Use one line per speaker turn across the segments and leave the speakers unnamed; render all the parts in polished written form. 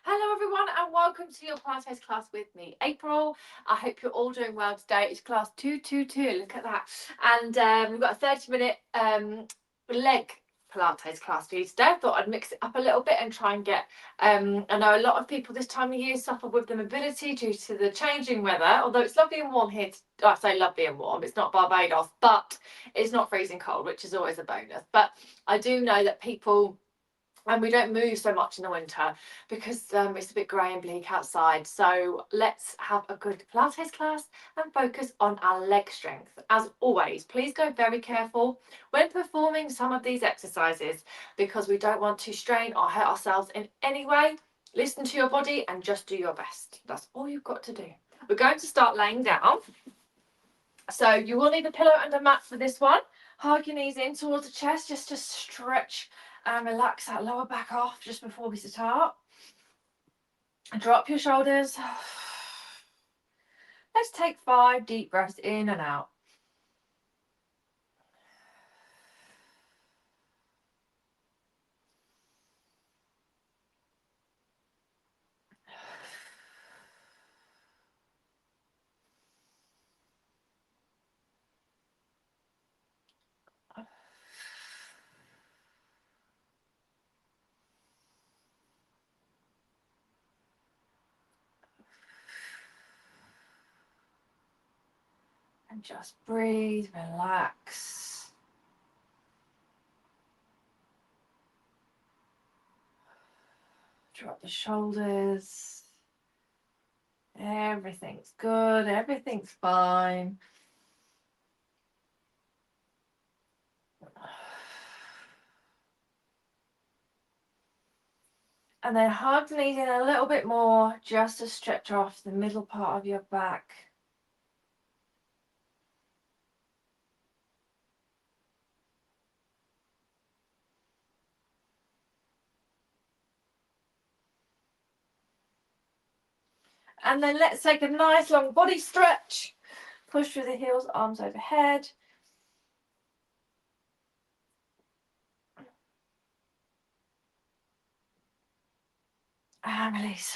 Hello everyone and welcome to your Pilates class with me, April. I hope you're all doing well today. It's class 222, look at that. And we've got a 30-minute leg Pilates class for you today. I thought I'd mix it up a little bit and try and get, I know a lot of people this time of year suffer with the mobility due to the changing weather, although it's lovely and warm here. I say lovely and warm, it's not Barbados, but it's not freezing cold, which is always a bonus. But I do know that people, and we don't move so much in the winter because it's a bit grey and bleak outside. So let's have a good Pilates class and focus on our leg strength. As always, please go very careful when performing some of these exercises because we don't want to strain or hurt ourselves in any way. Listen to your body and just do your best. That's all you've got to do. We're going to start laying down. So you will need a pillow and a mat for this one. Hug your knees in towards the chest just to stretch and relax that lower back off just before we start. Drop your shoulders. Let's take 5 deep breaths in and out. And just breathe, relax. Drop the shoulders. Everything's good, everything's fine. And then hug the knees in a little bit more just to stretch off the middle part of your back. And then let's take a nice long body stretch. Push through the heels, arms overhead. And release.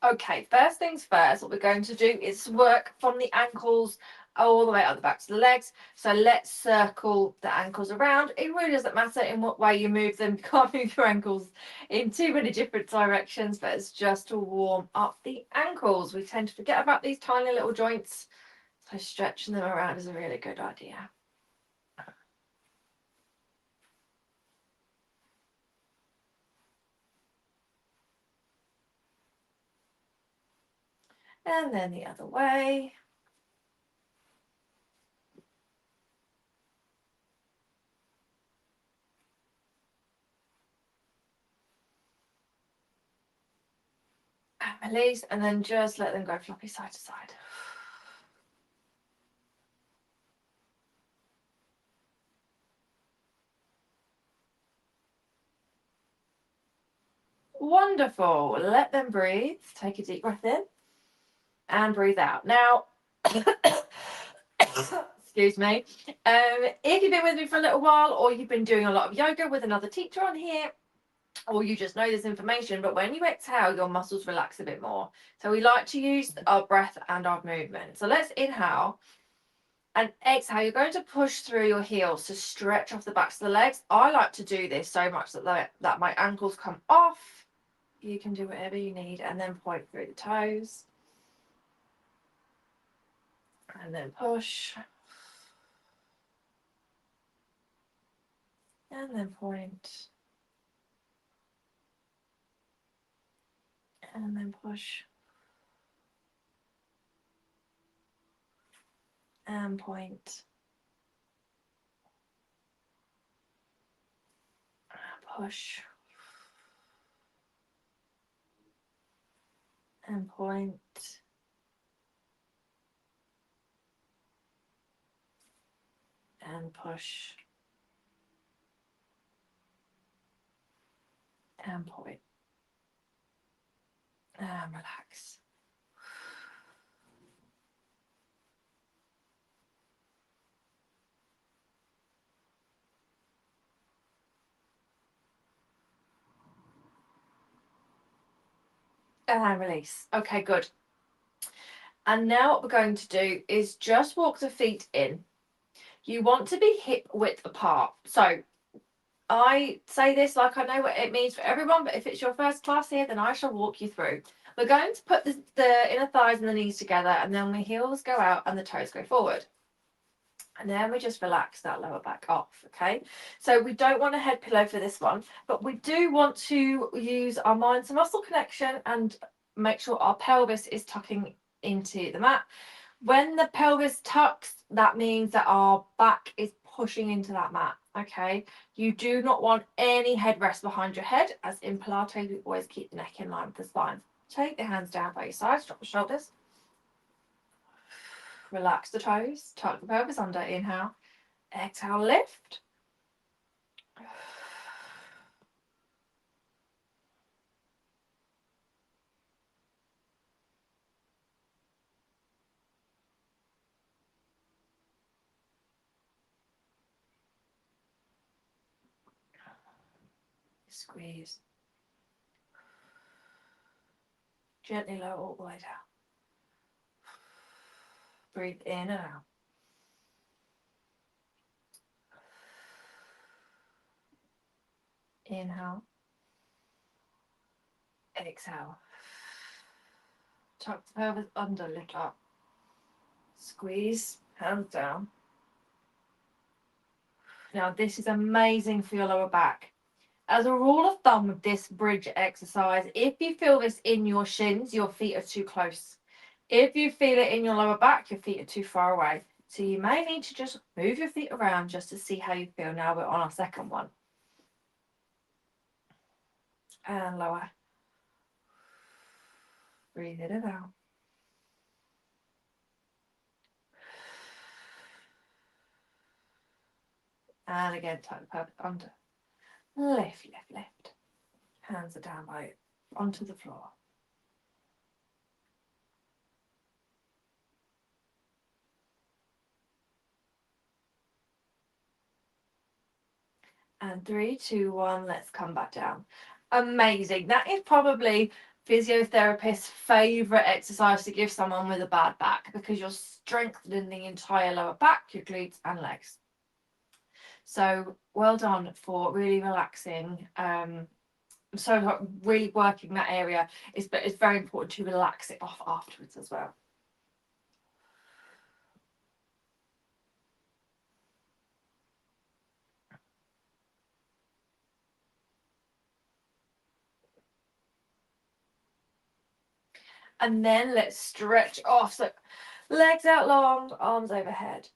Okay, first things first, what we're going to do is work from the ankles all the way up the back to the legs. So let's circle the ankles around. It really doesn't matter in what way you move them. You can't move your ankles in too many different directions, but it's just to warm up the ankles. We tend to forget about these tiny little joints, so stretching them around is a really good idea. And then the other way. And release, and then just let them go floppy side to side. Wonderful. Let them breathe. Take a deep breath in and breathe out. Now, excuse me. If you've been with me for a little while, or you've been doing a lot of yoga with another teacher on here, or you just know this information, but when you exhale, your muscles relax a bit more. So we like to use our breath and our movement. So let's inhale and exhale. You're going to push through your heels to stretch off the backs of the legs. I like to do this so much that my ankles come off. You can do whatever you need, and then point through the toes. And then push. And then point. And then push. And point. And push. And point. And push. And point. And relax. And release. Okay, good. And now what we're going to do is just walk the feet in. You want to be hip width apart. So I say this like I know what it means for everyone, but if it's your first class here, then I shall walk you through. We're going to put the inner thighs and the knees together, and then the heels go out and the toes go forward. And then we just relax that lower back off, okay? So we don't want a head pillow for this one, but we do want to use our mind to muscle connection and make sure our pelvis is tucking into the mat. When the pelvis tucks, that means that our back is pushing into that mat, okay? You do not want any headrest behind your head, as in Pilates, we always keep the neck in line with the spine. Take the hands down by your sides, drop the shoulders. Relax the toes, tuck the pelvis under, inhale. Exhale, lift. Squeeze. Gently lower all the way down. Breathe in and out. Inhale. Exhale. Tuck the pelvis under, lift up. Squeeze, hands down. Now this is amazing for your lower back. As a rule of thumb with this bridge exercise, if you feel this in your shins, your feet are too close. If you feel it in your lower back, your feet are too far away. So you may need to just move your feet around just to see how you feel. Now we're on our second one. And lower. Breathe in and out. And again, tuck the pelvis under. Lift, lift, lift. Hands are down by onto the floor. And 3, 2, 1, let's come back down. Amazing. That is probably physiotherapist's favourite exercise to give someone with a bad back, because you're strengthening the entire lower back, your glutes and legs. So well done for really relaxing. So really working that area but it's very important to relax it off afterwards as well. And then let's stretch off. So legs out long, arms overhead.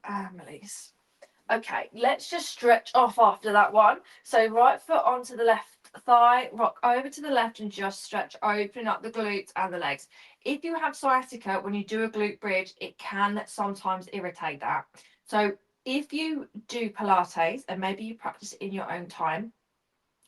And release. Okay, let's just stretch off after that one. So right foot onto the left thigh, rock over to the left and just stretch, open up the glutes and the legs. If you have sciatica, when you do a glute bridge, it can sometimes irritate that. So if you do Pilates and maybe you practice it in your own time,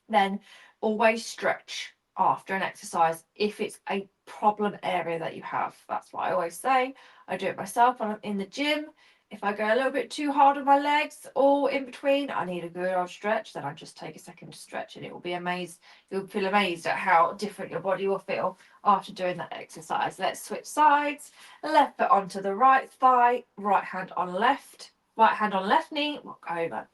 then always stretch after an exercise if it's a problem area that you have. That's what I always say. I do it myself when I'm in the gym. If I go a little bit too hard on my legs or in between, I need a good old stretch, then I just take a second to stretch and it will be amazed. You'll feel amazed at how different your body will feel after doing that exercise. Let's switch sides. Left foot onto the right thigh, right hand on left knee, walk over.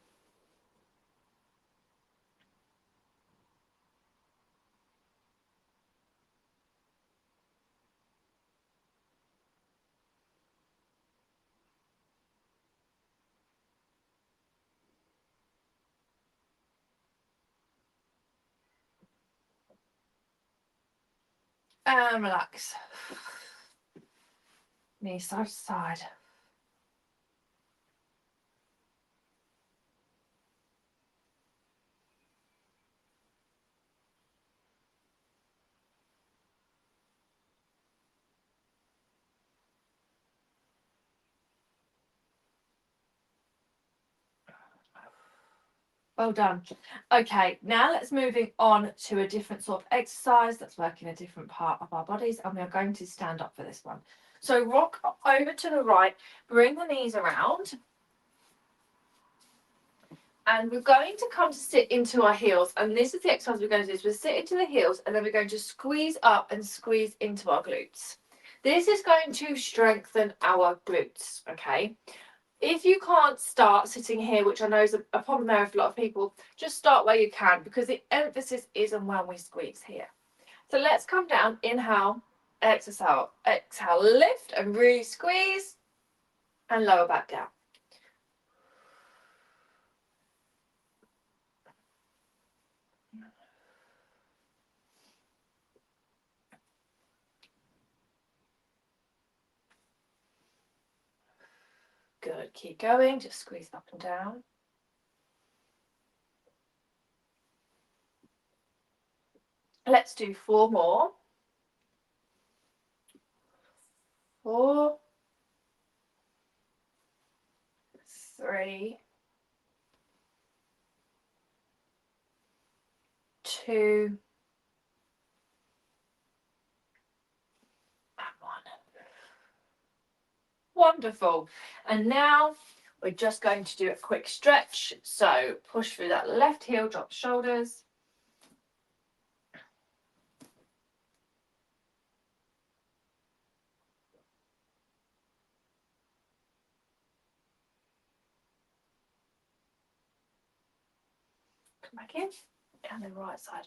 And relax. Knee side to side. Well done. Okay, now let's moving on to a different sort of exercise that's working a different part of our bodies, and we are going to stand up for this one. So rock over to the right, bring the knees around, and we're going to come to sit into our heels, and this is the exercise we're going to do. So we're sit into the heels, and then we're going to squeeze up and squeeze into our glutes. This is going to strengthen our glutes, okay? If you can't start sitting here, which I know is a problem area for a lot of people, just start where you can, because the emphasis is on when we squeeze here. So let's come down, inhale, exhale, exhale, lift and really squeeze, and lower back down. Good, keep going, just squeeze up and down. Let's do 4 more. 4, 3, 2, and 1. Wonderful. And now we're just going to do a quick stretch. So push through that left heel, drop shoulders. Come back in, and then right side.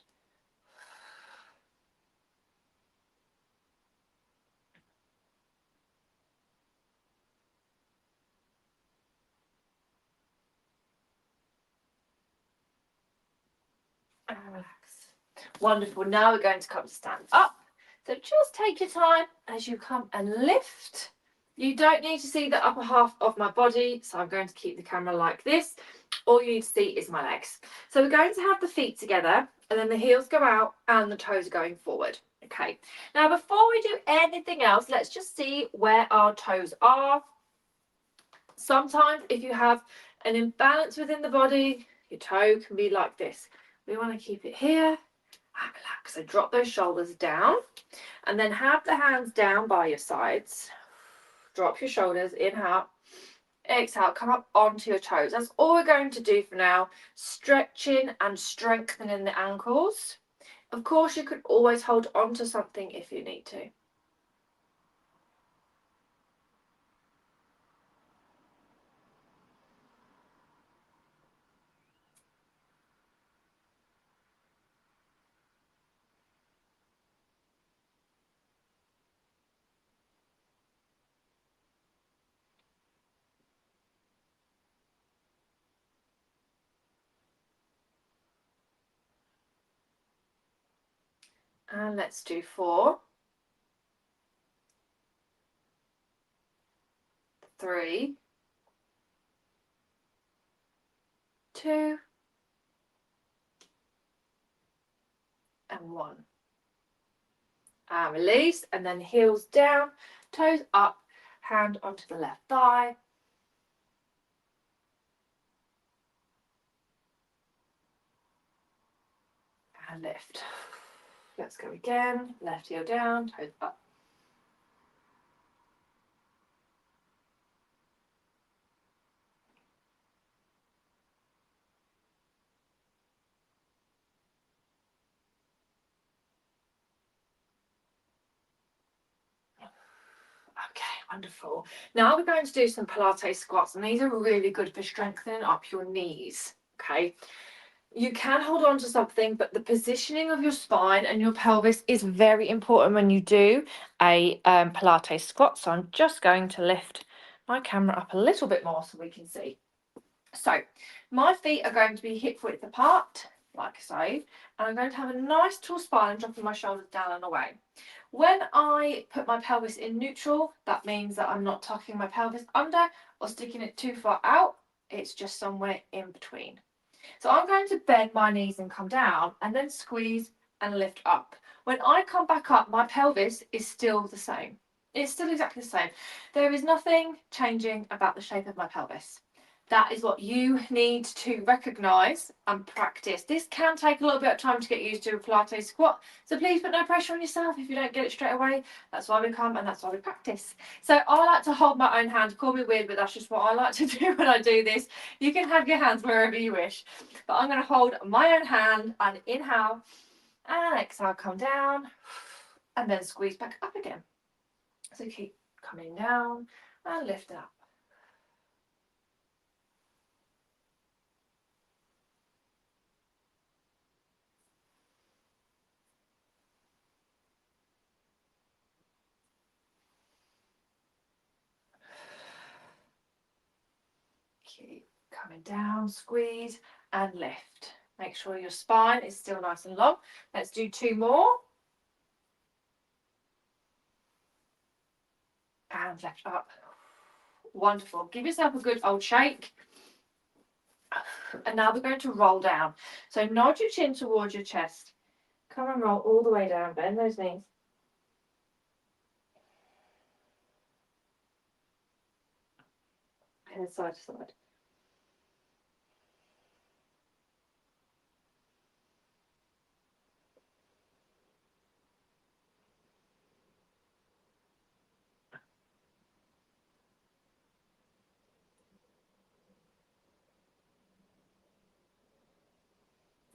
And relax. Wonderful. Now we're going to come to stand up. So just take your time as you come and lift. You don't need to see the upper half of my body, so I'm going to keep the camera like this. All you need to see is my legs. So we're going to have the feet together, and then the heels go out and the toes are going forward. Okay. Now before we do anything else, let's just see where our toes are. Sometimes if you have an imbalance within the body, your toe can be like this. We want to keep it here and relax. So drop those shoulders down, and then have the hands down by your sides. Drop your shoulders, inhale, exhale, come up onto your toes. That's all we're going to do for now. Stretching and strengthening the ankles. Of course, you could always hold on to something if you need to. And let's do 4, 3, 2, and 1. And release, and then heels down, toes up, hand onto the left thigh. And lift. Let's go again. Left heel down, toes up. Okay, wonderful. Now we're going to do some Pilates squats, and these are really good for strengthening up your knees. Okay. You can hold on to something, but the positioning of your spine and your pelvis is very important when you do a Pilates squat. So I'm just going to lift my camera up a little bit more so we can see. So my feet are going to be hip width apart, like so, and I'm going to have a nice tall spine and dropping my shoulders down and away. When I put my pelvis in neutral, that means that I'm not tucking my pelvis under or sticking it too far out. It's just somewhere in between. So I'm going to bend my knees and come down, and then squeeze and lift up. When I come back up, my pelvis is still the same. It's still exactly the same. There is nothing changing about the shape of my pelvis. that is what you need to recognise and practice. This can take a little bit of time to get used to a Pilates squat, so please put no pressure on yourself if you don't get it straight away. That's why we come and that's why we practice. So I like to hold my own hand. Call me weird, but that's just what I like to do when I do this. You can have your hands wherever you wish, but I'm going to hold my own hand and inhale and exhale, come down and then squeeze back up again. So keep coming down and lift up. Keep coming down, squeeze and lift. Make sure your spine is still nice and long. Let's do 2 more. And lift up. Wonderful. Give yourself a good old shake. And now we're going to roll down. So nod your chin towards your chest. Come and roll all the way down. Bend those knees. And side to side.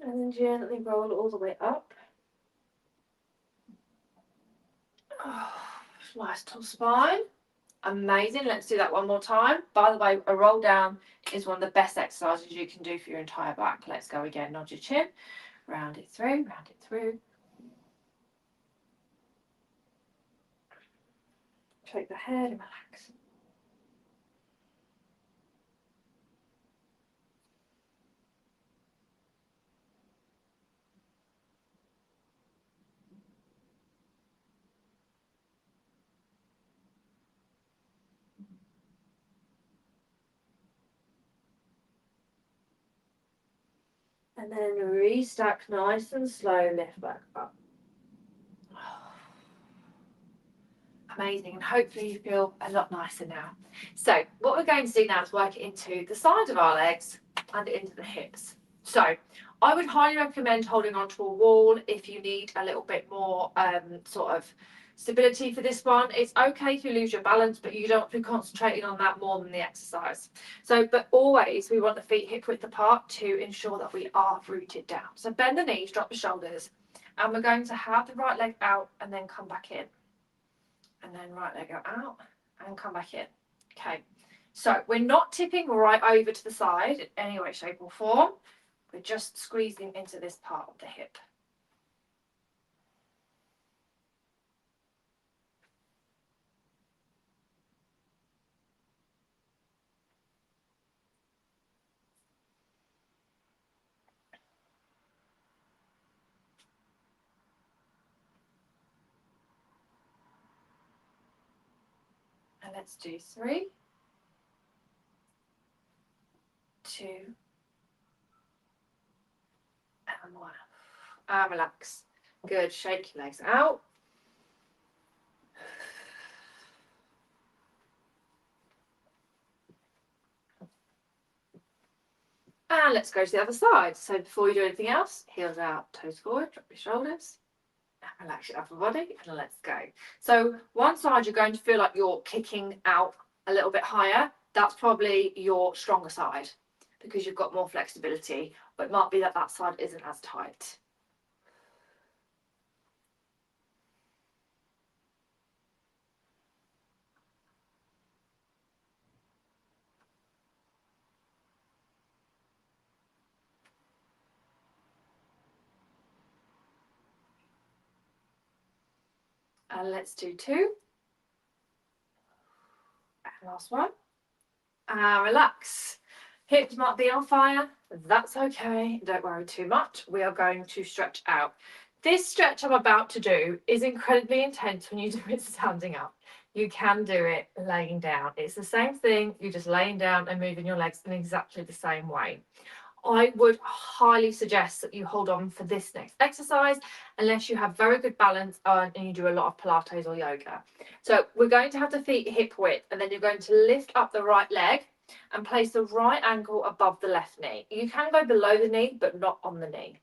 And then gently roll all the way up. Oh, nice tall spine. Amazing. Let's do that one more time. By the way, a roll down is one of the best exercises you can do for your entire back. Let's go again. Nod your chin. Round it through. Round it through. Shake the head and relax. And then restack nice and slow, lift back up. Amazing, and hopefully you feel a lot nicer now. So what we're going to do now is work it into the side of our legs and into the hips. So I would highly recommend holding onto a wall if you need a little bit more sort of stability for this one. It's okay if you lose your balance, but you don't be concentrating on that more than the exercise. So, but always we want the feet hip width apart to ensure that we are rooted down. So bend the knees, drop the shoulders, and we're going to have the right leg out and then come back in. And then right leg go out and come back in. Okay, so we're not tipping right over to the side in any way, shape or form. We're just squeezing into this part of the hip. And let's do 3, 2, and 1. And relax. Good, shake your legs out. And let's go to the other side. So before you do anything else, heels out, toes forward, drop your shoulders. And relax your upper body and let's go. So one side you're going to feel like you're kicking out a little bit higher. That's probably your stronger side because you've got more flexibility, but it might be that that side isn't as tight. And let's do 2. And last one. And relax. Hips might be on fire. That's okay. Don't worry too much. We are going to stretch out. This stretch I'm about to do is incredibly intense when you do it standing up. You can do it laying down. It's the same thing. You're just laying down and moving your legs in exactly the same way. I would highly suggest that you hold on for this next exercise unless you have very good balance and you do a lot of Pilates or yoga. So we're going to have the feet hip width and then you're going to lift up the right leg and place the right ankle above the left knee. You can go below the knee, but not on the knee.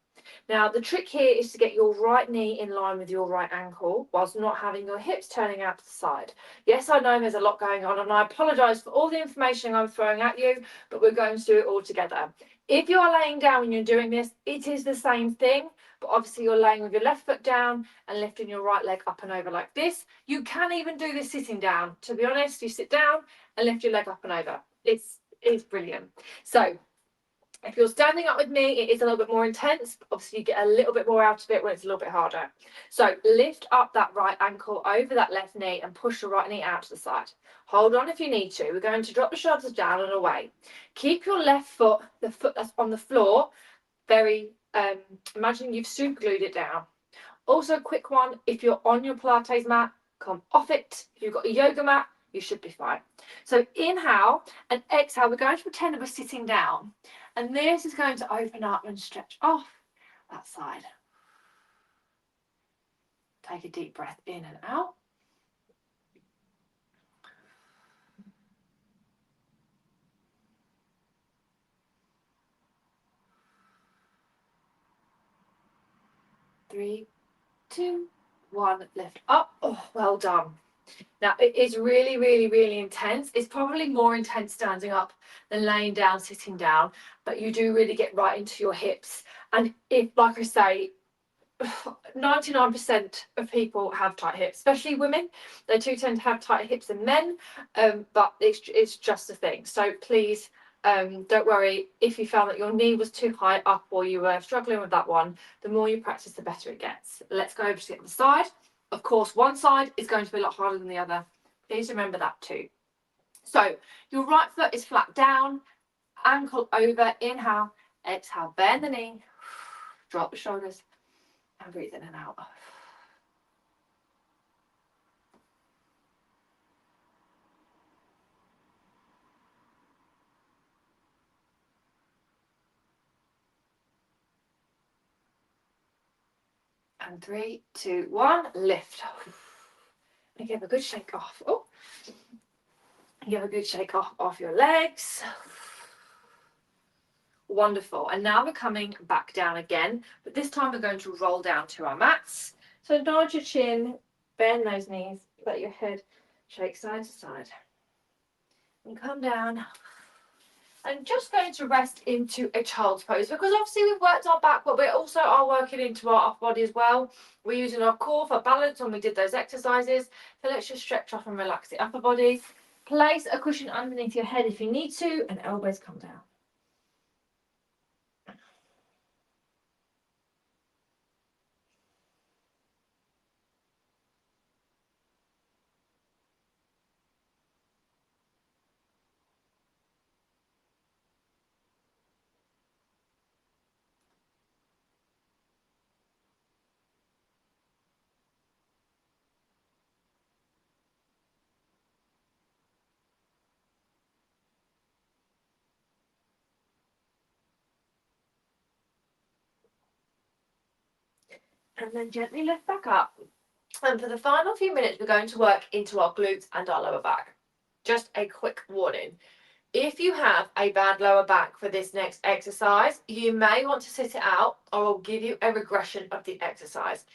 Now, the trick here is to get your right knee in line with your right ankle whilst not having your hips turning out to the side. Yes, I know there's a lot going on, and I apologise for all the information I'm throwing at you, but we're going to do it all together. If you are laying down when you're doing this, it is the same thing, but obviously you're laying with your left foot down and lifting your right leg up and over like this. You can even do this sitting down. To be honest, you sit down and lift your leg up and over. It's brilliant. So if you're standing up with me, it is a little bit more intense. Obviously, you get a little bit more out of it when it's a little bit harder. So lift up that right ankle over that left knee and push your right knee out to the side. Hold on if you need to. We're going to drop the shoulders down and away. Keep your left foot, the foot that's on the floor, imagine you've super glued it down. Also, quick one, if you're on your Pilates mat, come off it. If you've got a yoga mat, you should be fine. So inhale and exhale. We're going to pretend that we're sitting down. And this is going to open up and stretch off that side. Take a deep breath in and out. Three, two, one, lift up. Oh, well done. Now, it is really, really, really intense. It's probably more intense standing up than laying down, sitting down, but you do really get right into your hips. And if, like I say, 99% of people have tight hips, especially women. They too tend to have tighter hips than men, but it's just a thing. So please don't worry if you found that your knee was too high up or you were struggling with that one. The more you practice, the better it gets. Let's go over to the other side. Of course, one side is going to be a lot harder than the other. Please remember that too. So your right foot is flat down, ankle over, inhale, exhale, bend the knee, drop the shoulders, and breathe in and out. And 3, 2, 1, lift. And give a good shake off. Oh, give a good shake off your legs. Wonderful. And now we're coming back down again, but this time we're going to roll down to our mats. So nod your chin, bend those knees, let your head shake side to side. And come down. And just going to rest into a child's pose, because obviously we've worked our back, but we also are working into our upper body as well. We're using our core for balance when we did those exercises. So let's just stretch off and relax the upper body. Place a cushion underneath your head if you need to, and elbows come down. And then gently lift back up. And for the final few minutes, we're going to work into our glutes and our lower back. Just a quick warning. If you have a bad lower back for this next exercise, you may want to sit it out, or I'll give you a regression of the exercise.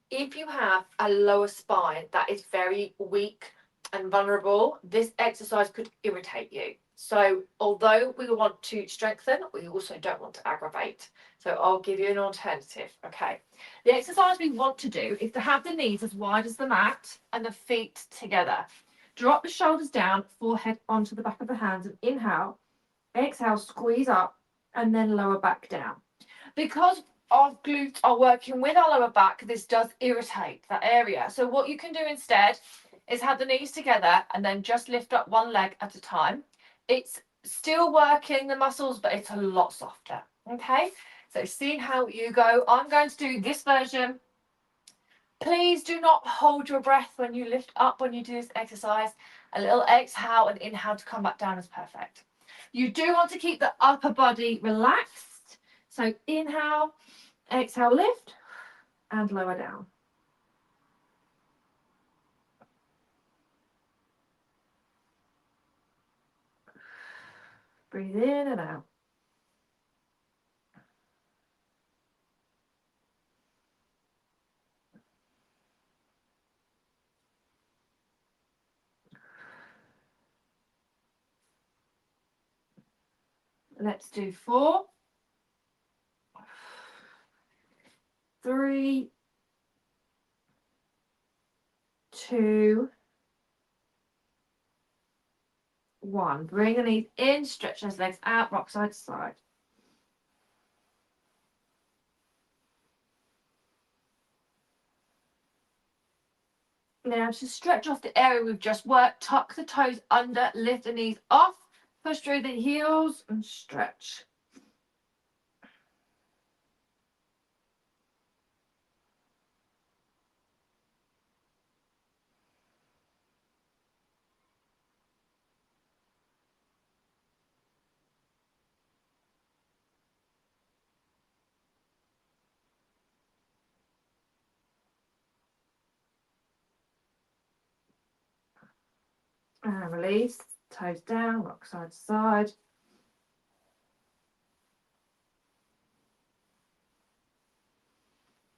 If you have a lower spine that is very weak and vulnerable, this exercise could irritate you. So although we want to strengthen, we also don't want to aggravate. So I'll give you an alternative, okay? The exercise we want to do is to have the knees as wide as the mat and the feet together. Drop the shoulders down, forehead onto the back of the hands, and inhale, exhale, squeeze up, and then lower back down. Because our glutes are working with our lower back, this does irritate that area. So what you can do instead is have the knees together and then just lift up one leg at a time. It's still working the muscles, but it's a lot softer, okay? So see how you go. I'm going to do this version. Please do not hold your breath when you lift up when you do this exercise. A little exhale and inhale to come back down is perfect. You do want to keep the upper body relaxed. So inhale, exhale, lift, and lower down. Breathe in and out. Let's do 4, 3, 2, 1. Bring the knees in, stretch those legs out, rock side to side. Now to stretch off the area we've just worked, tuck the toes under, lift the knees off, push through the heels and stretch. And release, toes down, rock side to side.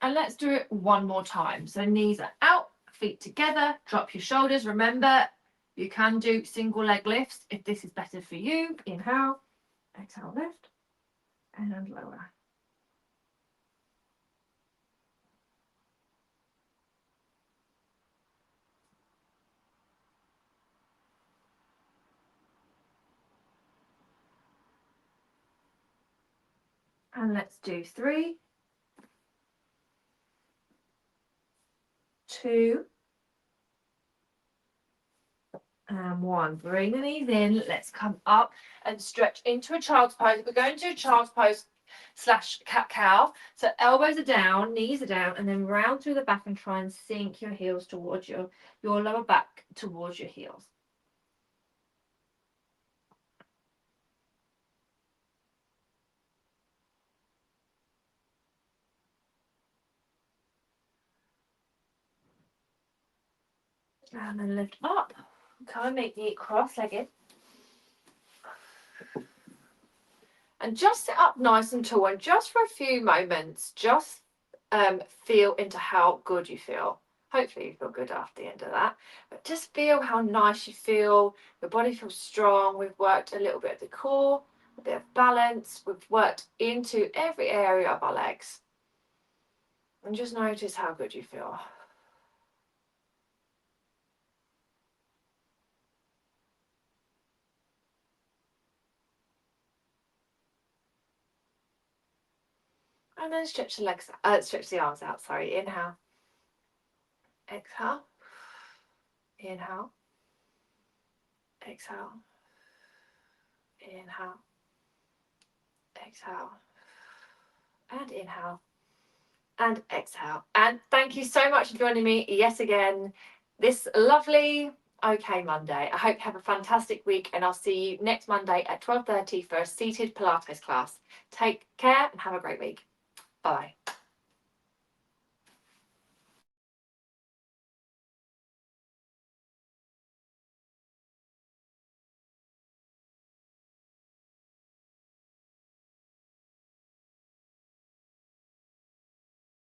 And let's do it one more time. So knees are out, feet together, drop your shoulders. Remember, you can do single leg lifts if this is better for you. Inhale, exhale, lift, and lower. And let's do 3, 2, and 1. Bring the knees in. Let's come up and stretch into a child's pose. We're going to a child's pose / cat-cow. So elbows are down, knees are down, and then round through the back and try and sink your heels towards your lower back towards your heels. And then lift up. Come and make the cross-legged. And just sit up nice and tall, and just for a few moments, just feel into how good you feel. Hopefully you feel good after the end of that, but just feel how nice you feel. Your body feels strong. We've worked a little bit of the core, a bit of balance. We've worked into every area of our legs. And just notice how good you feel. And then stretch the legs, stretch the arms out, sorry. Inhale. Exhale. Inhale. Exhale. Inhale. Exhale. And inhale. And exhale. And thank you so much for joining me yet again this lovely OK Monday. I hope you have a fantastic week, and I'll see you next Monday at 12:30 for a seated Pilates class. Take care and have a great week. Bye.